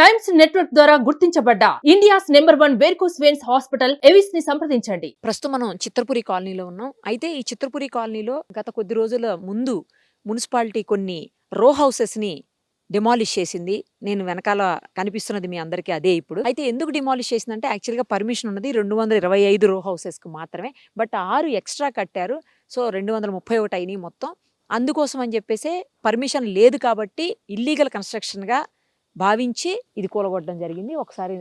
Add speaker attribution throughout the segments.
Speaker 1: Times Network ద్వారా గుర్తించబడ్డ India's #1 varicose veins hospital Avis ని సంప్రదించండి.
Speaker 2: ప్రస్తుతం మనం చిత్రపురి కాలనీలో ఉన్నాం. అయితే ఈ చిత్రపురి కాలనీలో గత కొద్ది రోజుల ముందు మున్సిపాలిటీ కొన్ని రో హౌసెస్‌ని డిమాలిష్ చేసింది. నేను వెనకాల కనిపిస్తున్నది మీ అందరికీ అదే ఇప్పుడు. అయితే ఎందుకు డిమాలిష్ చేసిందంటే యాక్చువల్‌గా పర్మిషన్ ఉన్నది 225 రో హౌసెస్‌కి మాత్రమే. బట్ 6 ఎక్స్‌ట్రా కట్టారు. సో 231 అయినాయి మొత్తం. అందుకోసం అని చెప్పేసే పర్మిషన్ లేదు కాబట్టి ఇల్లీగల్ కన్‌స్ట్రక్షన్‌గా భావించి ఇది కూలగొట్టడం జరిగింది. ఒకసారి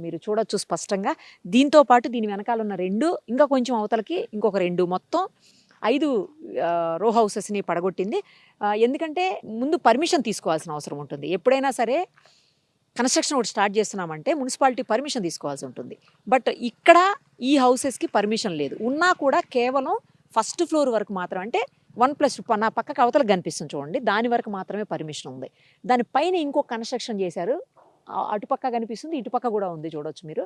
Speaker 2: మీరు చూడొచ్చు స్పష్టంగా. దీంతో పాటు దీని వెనకాల ఉన్న 2 ఇంకా కొంచెం అవతలకి ఇంకొక 2 మొత్తం 5 రో హౌసెస్‌ని పడగొట్టింది. ఎందుకంటే ముందు పర్మిషన్ తీసుకోవాల్సిన అవసరం ఉంటుంది. ఎప్పుడైనా సరే కన్‌స్ట్రక్షన్ ఒకటి స్టార్ట్ చేస్తున్నామంటే మున్సిపాలిటీ పర్మిషన్ తీసుకోవాల్సి ఉంటుంది. బట్ ఇక్కడ ఈ హౌసెస్‌కి పర్మిషన్ లేదు. ఉన్నా కూడా కేవలం ఫస్ట్ ఫ్లోర్ వరకు మాత్రం, అంటే 1+2 నా పక్కకు అవతలకు కనిపిస్తుంది చూడండి, దాని వరకు మాత్రమే పర్మిషన్ ఉంది. దానిపైన ఇంకో కన్‌స్ట్రక్షన్ చేశారు. అటుపక్క కనిపిస్తుంది, ఇటుపక్క కూడా ఉంది చూడొచ్చు మీరు.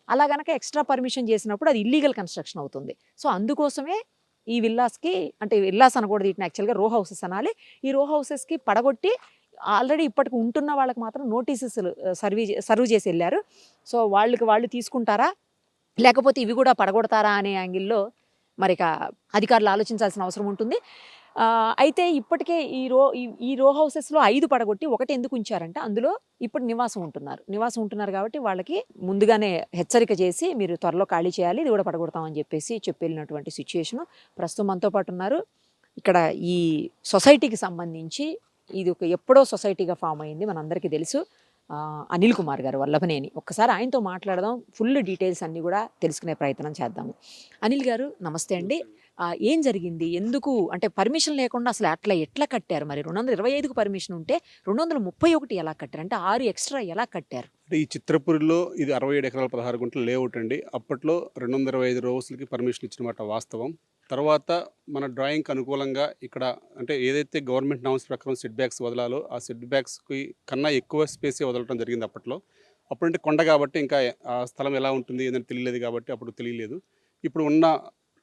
Speaker 2: అలా గనక ఎక్స్ట్రా పర్మిషన్ చేసినప్పుడు అది ఇల్లీగల్ కన్‌స్ట్రక్షన్ అవుతుంది. సో అందుకోసమే ఈ విల్లాస్‌కి, అంటే విల్లాస్ అనకూడదు, వీటిని యాక్చువల్‌గా రో హౌసెస్ అనాలి. ఈ రో హౌసెస్‌కి పడగొట్టి ఆల్రెడీ ఇప్పటికి ఉంటున్న వాళ్ళకి మాత్రం నోటీసెస్‌లు సర్వ్ చేసి వెళ్ళారు. సో వాళ్ళు తీసుకుంటారా, లేకపోతే ఇవి కూడా పడగొడతారా అనే యాంగిల్‌లో మరిక అధికారులు ఆలోచించాల్సిన అవసరం ఉంటుంది. అయితే ఇప్పటికే ఈ రో హౌసెస్‌లో 5 పడగొట్టి ఒకటి ఎందుకు ఉంచారంటే అందులో ఇప్పుడు నివాసం ఉంటున్నారు కాబట్టి వాళ్ళకి ముందుగానే హెచ్చరిక చేసి మీరు త్వరలో ఖాళీ చేయాలి, ఇది కూడా పడగొడతామని చెప్పేసి చెప్పెళ్ళినటువంటి సిచ్యుయేషను. ప్రస్తుతం మనతో పాటు ఉన్నారు. ఇక్కడ ఈ సొసైటీకి సంబంధించి ఇది ఒక ఎప్పుడో సొసైటీగా ఫామ్ అయింది, మనందరికీ తెలుసు. అనిల్ కుమార్ గారు వల్లభనేని, ఒక్కసారి ఆయనతో మాట్లాడదాం, ఫుల్ డీటెయిల్స్ అన్నీ కూడా తెలుసుకునే ప్రయత్నం చేద్దాము. అనిల్ గారు నమస్తే అండి. ఏం జరిగింది, ఎందుకు అంటే పర్మిషన్ లేకుండా అసలు ఎట్లా కట్టారు? మరి 225కు పర్మిషన్ ఉంటే 231 ఎలా కట్టారు, అంటే 6 ఎక్స్ట్రా ఎలా కట్టారు?
Speaker 3: అంటే ఈ చిత్రపురిలో ఇది 67 ఎకరాల 16 గుంటల లేఅవుట్ అండి. అప్పట్లో 225 రోజులకి పర్మిషన్ ఇచ్చిన మాట వాస్తవం. తర్వాత మన డ్రాయింగ్కి అనుకూలంగా ఇక్కడ, అంటే ఏదైతే గవర్నమెంట్ నామ్స్ ప్రకారం సెట్ బ్యాక్స్ వదలాలో ఆ సెట్ బ్యాక్స్కి కన్నా ఎక్కువ స్పేసే వదలటం జరిగింది అప్పట్లో. అప్పుడంటే కొండ కాబట్టి ఇంకా ఆ స్థలం ఎలా ఉంటుంది ఏదని తెలియలేదు కాబట్టి అప్పుడు తెలియలేదు. ఇప్పుడు ఉన్న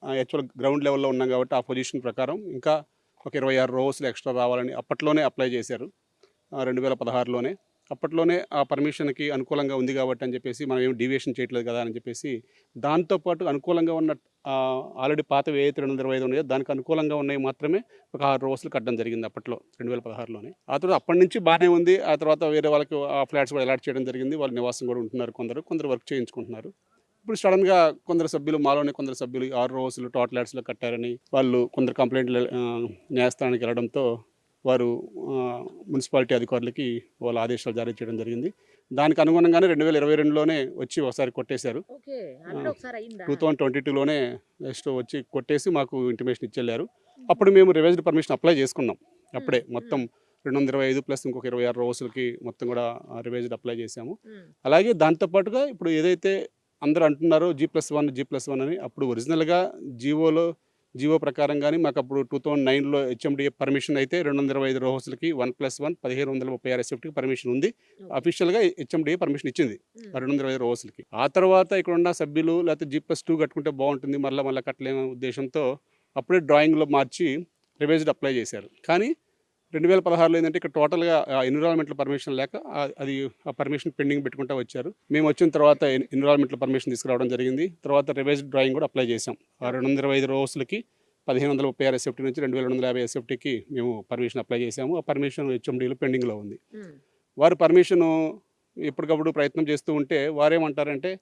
Speaker 3: యాక్చువల్ గ్రౌండ్ లెవెల్లో ఉన్నాం కాబట్టి ఆ పొజిషన్ ప్రకారం ఇంకా ఒక 26 రోజులు ఎక్స్ట్రా రావాలని అప్పట్లోనే అప్లై చేశారు, 2016లోనే. అప్పట్లోనే ఆ పర్మిషన్కి అనుకూలంగా ఉంది కాబట్టి అని చెప్పేసి మనం ఏమి డీవియేషన్ చేయట్లేదు కదా అని చెప్పేసి, దాంతోపాటు అనుకూలంగా ఉన్న ఆల్రెడీ పాతవి ఏదైతే 225 ఉన్నాయో దానికి అనుకూలంగా ఉన్నాయి మాత్రమే ఒక 6 రోజులు కట్టడం జరిగింది అప్పట్లో 2016లోనే. ఆ తర్వాత అప్పటి నుంచి బాగానే ఉంది. ఆ తర్వాత వేరే వాళ్ళకి ఆ ఫ్లాట్స్ కూడా అలాట్ చేయడం జరిగింది. వాళ్ళు నివాసం కూడా ఉంటున్నారు, కొందరు వర్క్ చేయించుకుంటున్నారు. ఇప్పుడు సడన్గా కొందరు సభ్యులు, మాలోనే కొందరు సభ్యులు 6 రోజులు టోటల్ యాడ్స్లో కట్టారని వాళ్ళు కొందరు కంప్లైంట్లు న్యాయస్థానానికి వెళ్ళడంతో వారు మున్సిపాలిటీ అధికారులకి వాళ్ళ ఆదేశాలు జారీ చేయడం జరిగింది. దానికి అనుగుణంగానే 2022లోనే వచ్చి ఒకసారి కొట్టేశారు. 2022లోనే నెక్స్ట్ వచ్చి కొట్టేసి మాకు ఇంటిమేషన్ ఇచ్చెళ్ళారు. అప్పుడు మేము రివైజ్డ్ పర్మిషన్ అప్లై చేసుకున్నాం. అప్పుడే మొత్తం 225 ప్లస్ ఇంకొక 26 రోజులకి మొత్తం కూడా రివైజ్డ్ అప్లై చేశాము. అలాగే దాంతోపాటుగా ఇప్పుడు ఏదైతే అందరూ అంటున్నారో G+1 అని, అప్పుడు ఒరిజినల్గా జీవో ప్రకారం కానీ మాకు అప్పుడు 2009లో హెచ్ఎండిఏ పర్మిషన్ అయితే 225 రోజులకి 1+1 1536 ఎస్ఎఫ్టీకి పర్మిషన్ ఉంది. అఫీషియల్గా హెచ్ఎండిఏ పర్మిషన్ ఇచ్చింది 225 రోజులకి. ఆ తర్వాత ఇక్కడ ఉన్న సభ్యులు లేకపోతే G+2 కట్టుకుంటే బాగుంటుంది, మళ్ళీ కట్టలేని ఉద్దేశంతో అప్పుడే డ్రాయింగ్లో మార్చి రివైజ్డ్ అప్లై చేశారు. కానీ 2016లో ఏంటంటే ఇక్కడ టోటల్గా ఎన్విరాన్మెంటల్ పర్మిషన్ లేక అది ఆ పర్మిషన్ పెండింగ్ పెట్టుకుంటూ వచ్చారు. మేము వచ్చిన తర్వాత ఎన్విరాన్మెంటల్ పర్మిషన్ తీసుకురావడం జరిగింది. తర్వాత రివైజ్డ్ డ్రాయింగ్ కూడా అప్లై చేసాం. ఆ 225 రోజులకి 1536 ఎస్ఎఫ్టీ నుంచి 2250 ఎస్ఎఫ్టీకి మేము పర్మిషన్ అప్లై చేసాము. ఆ పర్మిషన్ హెచ్ఎండీలో పెండింగ్లో ఉంది. వారు పర్మిషన్ ఎప్పటికప్పుడు ప్రయత్నం చేస్తూ ఉంటే వారేమంటారంటే,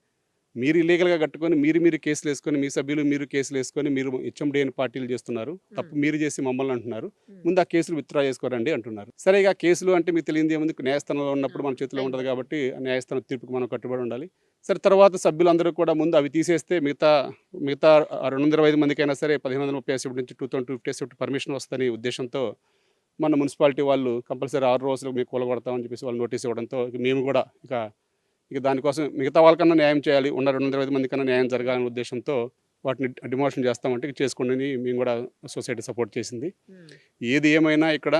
Speaker 3: మీరు ఇల్లీగల్గా కట్టుకొని మీరు కేసులు వేసుకొని, మీ సభ్యులు మీరు కేసులు వేసుకొని మీరు హెచ్ఎండిఏని పార్టీలు చేస్తున్నారు, తప్పు మీరు చేసి మమ్మల్ని అంటున్నారు, ముందు ఆ కేసులు విత్డ్రా చేసుకోరండి అంటున్నారు. సరే, ఇక కేసులు అంటే మీకు తెలియదు ఏముంది, న్యాయస్థానంలో ఉన్నప్పుడు మన చేతిలో ఉండదు కాబట్టి న్యాయస్థానం తీర్పుకి మనం కట్టుబడి ఉండాలి. సరే, తర్వాత సభ్యులందరూ కూడా ముందు అవి తీసేస్తే మిగతా 225 మందికైనా సరే 1530 ఎస్ఎఫ్టీ నుంచి 2250 ఎస్ఎఫ్టీ పర్మిషన్ వస్తుందని ఉద్దేశంతో మన మున్సిపాలిటీ వాళ్ళు కంపల్సరీ 6 రోజులు మీకు కూలగొడతామని చెప్పేసి వాళ్ళు నోటీస్ ఇవ్వడంతో మేము కూడా ఇక దానికోసం మిగతా వాళ్ళకన్నా న్యాయం చేయాలి, ఉన్న 225 మంది కన్నా న్యాయం జరగాలనే ఉద్దేశంతో వాటిని డిమోషన్ చేస్తామంటే చేసుకోండి మేము కూడా సొసైటీ సపోర్ట్ చేసింది. ఏది ఏమైనా ఇక్కడ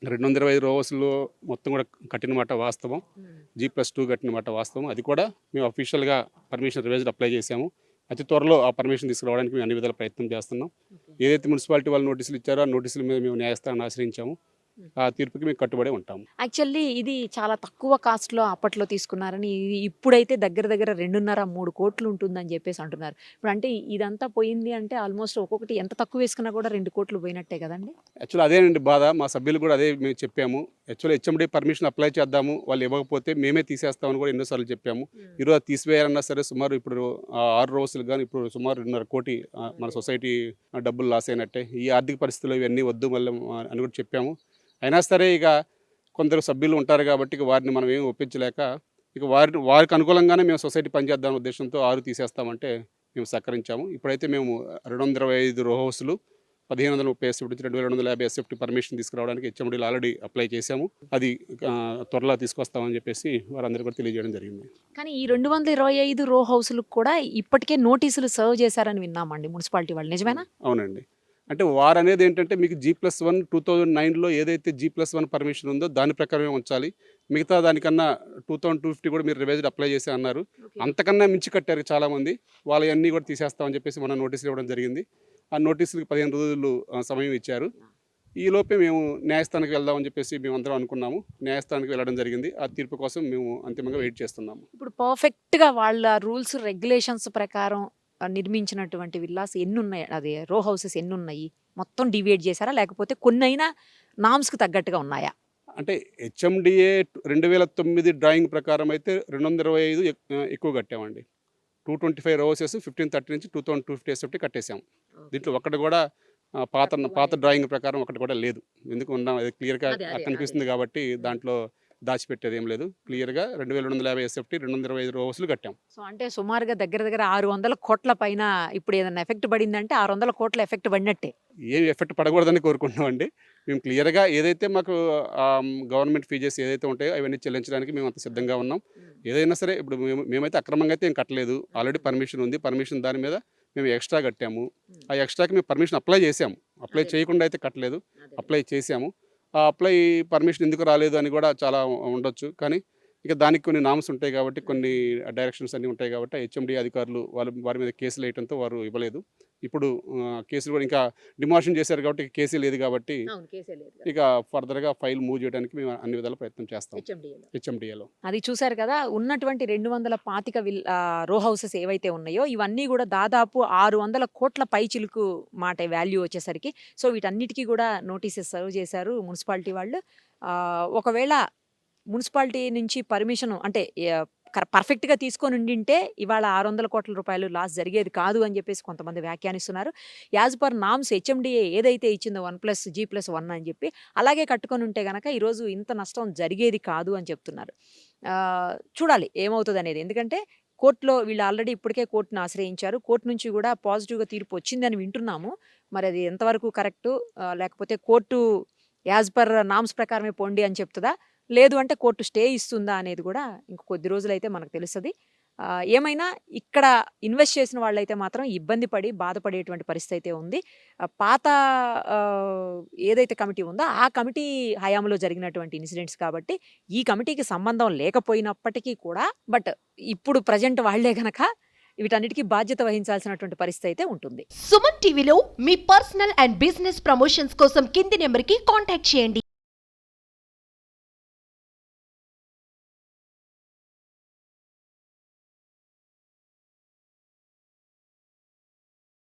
Speaker 3: 225 రోజులు మొత్తం కూడా కట్టిన మాట వాస్తవం, G+2 కట్టిన మాట వాస్తవం. అది కూడా మేము అఫీషియల్గా పర్మిషన్ రివైజ్డ్ అప్లై చేసాము. అతి త్వరలో ఆ పర్మిషన్ తీసుకురావడానికి మేము అన్ని విధాల ప్రయత్నం చేస్తున్నాం. ఏదైతే మున్సిపాలిటీ వాళ్ళు నోటీసులు ఇచ్చారో ఆ నోటీసుల మీద మేము న్యాయస్థానాన్ని ఆశ్రయించాము. ఆ తీర్పుకి మేము కట్టుబడి ఉంటాము.
Speaker 2: యాక్చువల్లీ ఇది చాలా తక్కువ కాస్ట్‌లో అప్పట్లో తీసుకున్నారని, ఇది ఇప్పుడైతే దగ్గర దగ్గర 2.5, 3 కోట్లు ఉంటుందని చెప్పేసి అంటున్నారు. ఇప్పుడు అంటే ఇదంతా పోయింది అంటే ఆల్మోస్ట్ ఒక్కొక్కటి ఎంత తక్కువ వేసుకున్నా కూడా 2 కోట్లు పోయినట్టే కదండీ!
Speaker 3: యాక్చువల్లీ అదేనండి బాధ. మా సభ్యులు కూడా అదే మేము చెప్పాము. యాక్చువల్లీ హెచ్ఎండి పర్మిషన్ అప్లై చేద్దాము, వాళ్ళు ఇవ్వకపోతే మేమే తీసేస్తామని కూడా ఎన్నోసార్లు చెప్పాము. ఈరోజు అది తీసివేయాలన్నా సరే సుమారు ఇప్పుడు 6 రోజులు కానీ ఇప్పుడు సుమారు 2.5 కోటి మన సొసైటీ డబ్బులు లాస్ అయినట్టే. ఈ ఆర్థిక పరిస్థితుల్లో ఇవన్నీ వద్దు మళ్ళీ అని కూడా చెప్పాము. అయినా సరే ఇక కొందరు సభ్యులు ఉంటారు కాబట్టి ఇక వారిని మనం ఏమి ఒప్పించలేక ఇక వారికి అనుకూలంగానే మేము సొసైటీ పనిచేద్దాం ఉద్దేశంతో 6 తీసేస్తామంటే మేము సహకరించాము. ఇప్పుడైతే మేము 225 రో హౌస్లు 1530 ఎస్ఎఫ్టీ నుంచి 2250 ఎస్ఎఫ్టీ పర్మిషన్ తీసుకురావడానికి హెచ్ఎండీలో ఆల్రెడీ అప్లై చేశాము. అది త్వరలో తీసుకొస్తామని చెప్పేసి వారందరూ కూడా తెలియజేయడం జరిగింది.
Speaker 2: కానీ ఈ 225 రో హౌస్‌లకు కూడా ఇప్పటికే నోటీసులు సర్వ్ చేశారని విన్నామండి మున్సిపాలిటీ వాళ్ళు. నిజమేనా?
Speaker 3: అవునండి. అంటే వారనేది ఏంటంటే మీకు G+1 2009లో ఏదైతే G+1 పర్మిషన్ ఉందో దాని ప్రకారమే ఉంచాలి. మిగతా దానికన్నా 2250 కూడా మీరు రివైజ్డ్ అప్లై చేసి అన్నారు. అంతకన్నా మించి కట్టారు చాలామంది. వాళ్ళవన్నీ కూడా తీసేస్తామని చెప్పేసి మనం నోటీసులు ఇవ్వడం జరిగింది. ఆ నోటీసులకు 15 రోజులు సమయం ఇచ్చారు. ఈ లోపే మేము న్యాయస్థానానికి వెళ్దామని చెప్పేసి మేమందరం అనుకున్నాము. న్యాయస్థానానికి వెళ్ళడం జరిగింది. ఆ తీర్పు కోసం మేము అంతిమంగా వెయిట్ చేస్తున్నాము.
Speaker 2: ఇప్పుడు పర్ఫెక్ట్‌గా వాళ్ళ రూల్స్, రెగ్యులేషన్స్ ప్రకారం నిర్మించినటువంటి విల్లాస్ ఎన్నున్నాయి? అదే రో హౌసెస్ ఎన్నున్నాయి? మొత్తం డివైడ్ చేశారా? లేకపోతే కొన్నైనా నామ్స్‌కి తగ్గట్టుగా ఉన్నాయా?
Speaker 3: అంటే హెచ్ఎండిఏ 2009 డ్రాయింగ్ ప్రకారం అయితే 225 ఎక్కువ కట్టామండి. 225 రో హౌసెస్ 1530 నుంచి 2250 ఎస్ఎఫ్టీ కట్టేసాము. దీంట్లో ఒక్కటి కూడా పాత డ్రాయింగ్ ప్రకారం ఒకటి కూడా లేదు. ఎందుకు ఉన్నాం అది క్లియర్గా కనిపిస్తుంది కాబట్టి దాంట్లో దాచిపెట్టేది ఏం లేదు. క్లియర్గా 2250 ఎస్ఎఫ్టీ 225 రో హౌస్లు కట్టాం.
Speaker 2: సో అంటే సుమారుగా దగ్గర దగ్గర 600 కోట్ల పైన ఇప్పుడు ఏదైనా ఎఫెక్ట్ పడిందంటే 600 కోట్ల ఎఫెక్ట్ పడినట్టే.
Speaker 3: ఏం ఎఫెక్ట్ పడకూడదని కోరుకుంటున్నామండి. మేము క్లియర్గా ఏదైతే మాకు గవర్నమెంట్ ఫీజెస్ ఏదైతే ఉంటాయో అవన్నీ చెల్లించడానికి మేము అంత సిద్ధంగా ఉన్నాం. ఏదైనా సరే ఇప్పుడు మేమైతే అక్రమంగా అయితే ఏం కట్టలేదు. ఆల్రెడీ పర్మిషన్ ఉంది. పర్మిషన్ దాని మీద మేము ఎక్స్ట్రా కట్టాము. ఆ ఎక్స్ట్రాకి మేము పర్మిషన్ అప్లై చేసాము. అప్లై చేయకుండా అయితే కట్టలేదు. అప్లై చేసాము. ఆ అప్లై పర్మిషన్ ఎందుకు రాలేదు అని కూడా చాలా ఉండొచ్చు. కానీ ఇక దానికి కొన్ని నామ్స్ ఉంటాయి కాబట్టి కొన్ని డైరెక్షన్స్ అన్నీ ఉంటాయి కాబట్టి హెచ్ఎండి అధికారులు వారి మీద కేసులు వేయడంతో వారు ఇవ్వలేదు. ఇప్పుడు కేసులు కూడా ఇంకా డిమాలిషన్ చేశారు కాబట్టి కేసు లేదు కాబట్టి ఇక ఫర్దర్గా ఫైల్ మూవ్ చేయడానికి మేము అన్ని విధాల ప్రయత్నం చేస్తాం హెచ్ఎండిఏలో.
Speaker 2: అది చూశారు కదా, ఉన్నటువంటి 225 రో హౌసెస్ ఏవైతే ఉన్నాయో ఇవన్నీ కూడా దాదాపు 600 కోట్ల పైచిలుకు మాట వాల్యూ వచ్చేసరికి. సో వీటన్నిటికీ కూడా నోటీసెస్ సర్వ్ చేశారు మున్సిపాలిటీ వాళ్ళు. ఒకవేళ మున్సిపాలిటీ నుంచి పర్మిషన్ అంటే పర్ఫెక్ట్గా తీసుకొని ఉండింటే ఇవాళ 600 కోట్ల రూపాయలు లాస్ జరిగేది కాదు అని చెప్పేసి కొంతమంది వ్యాఖ్యానిస్తున్నారు. యాజ్ పర్ నామ్స్ హెచ్ఎండిఏ ఏదైతే ఇచ్చిందో 1+G+1 అని చెప్పి అలాగే కట్టుకొని ఉంటే కనుక ఈరోజు ఇంత నష్టం జరిగేది కాదు అని చెప్తున్నారు. చూడాలి ఏమవుతుంది అనేది. ఎందుకంటే కోర్టులో వీళ్ళు ఆల్రెడీ ఇప్పటికే కోర్టును ఆశ్రయించారు. కోర్టు నుంచి కూడా పాజిటివ్గా తీర్పు వచ్చిందని వింటున్నాము. మరి అది ఎంతవరకు కరెక్టు, లేకపోతే కోర్టు యాజ్ పర్ నామ్స్ ప్రకారమే పోండి అని చెప్తుందా, లేదు అంటే కోర్టు స్టే ఇస్తుందా అనేది కూడా ఇంక కొద్ది రోజులైతే మనకు తెలుస్తుంది. ఏమైనా ఇక్కడ ఇన్వెస్ట్ చేసిన వాళ్ళైతే మాత్రం ఇబ్బంది పడి బాధపడేటువంటి పరిస్థితి అయితే ఉంది. పాత ఏదైతే కమిటీ ఉందో ఆ కమిటీ హయాంలో జరిగినటువంటి ఇన్సిడెంట్స్ కాబట్టి ఈ కమిటీకి సంబంధం లేకపోయినప్పటికీ కూడా బట్ ఇప్పుడు ప్రజెంట్ వాళ్లే గనక వీటన్నిటికీ బాధ్యత వహించాల్సినటువంటి పరిస్థితి అయితే ఉంటుంది.
Speaker 4: సుమన్ టీవీలో మీ పర్సనల్ అండ్ బిజినెస్ ప్రమోషన్స్ కోసం కింది నెంబర్కి కాంటాక్ట్ చేయండి.